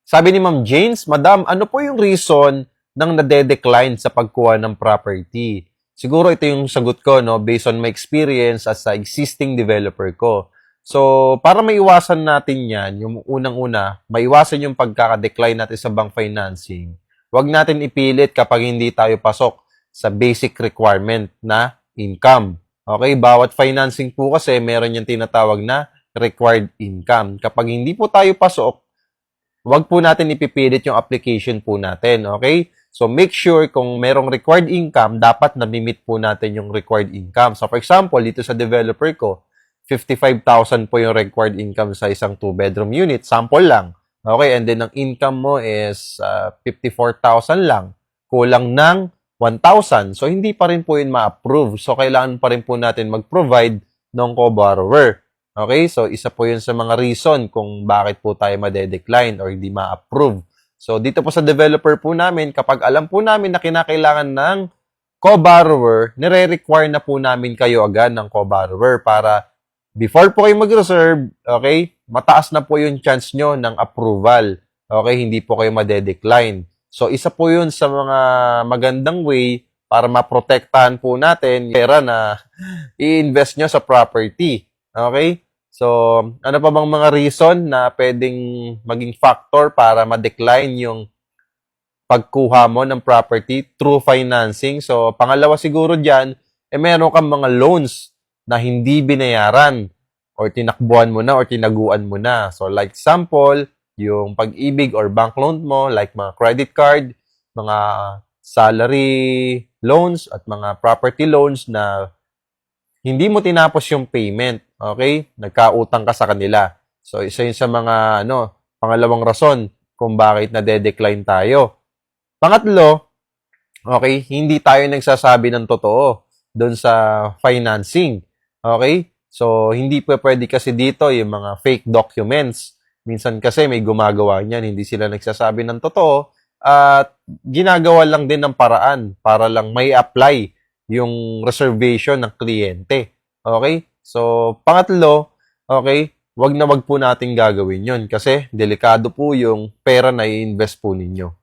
Sabi ni Ma'am Janes, Madam, ano po yung reason ng nade-decline sa pagkuha ng property? Siguro ito yung sagot ko, no, based on my experience as a existing developer ko. So, para maiwasan natin yan, yung unang-una, maiwasan yung pagkaka-decline natin sa bank financing, huwag natin ipilit kapag hindi tayo pasok sa basic requirement na income. Okay, bawat financing po kasi meron yung tinatawag na required income. Kapag hindi po tayo pasok, wag po natin ipipilit yung application po natin, okay? So, make sure kung merong required income, dapat na-meet po natin yung required income. So, for example, dito sa developer ko, 55,000 po yung required income sa isang two-bedroom unit. Sample lang. Okay, and then ang income mo is 54,000 lang. Kulang ng 1,000. So, hindi pa rin po yun ma-approve. So, kailangan pa rin po natin mag-provide ng co-borrower. Okay? So, isa po yun sa mga reason kung bakit po tayo made-decline or hindi ma-approve. So, dito po sa developer po namin, kapag alam po namin na kinakailangan ng co-borrower, nire-require na po namin kayo agad ng co-borrower para before po kayo mag-reserve, okay, mataas na po yung chance nyo ng approval. Okay? Hindi po kayo made-decline. So, isa po yun sa mga magandang way para maprotektahan po natin yung pera na i-invest nyo sa property. Okay? So, ano pa bang mga reason na pwedeng maging factor para ma-decline yung pagkuha mo ng property through financing? So, pangalawa siguro dyan, meron kang mga loans na hindi binayaran or tinakbuhan mo na or tinaguan mo na. So, like example, yung pag-ibig or bank loan mo, like mga credit card, mga salary loans, at mga property loans na hindi mo tinapos yung payment, okay? Nagkautang ka sa kanila. So, isa yun sa mga, pangalawang rason kung bakit nade-decline tayo. Pangatlo, okay, hindi tayo nagsasabi ng totoo doon sa financing. Okay? So, hindi pa pwede kasi dito yung mga fake documents. Minsan kasi may gumagawa niyan, hindi sila nagsasabi ng totoo at ginagawa lang din ng paraan para lang may apply yung reservation ng kliyente. Okay? So, pangatlo, okay, wag na wag po natin gagawin yun kasi delikado po yung pera na i-invest po ninyo.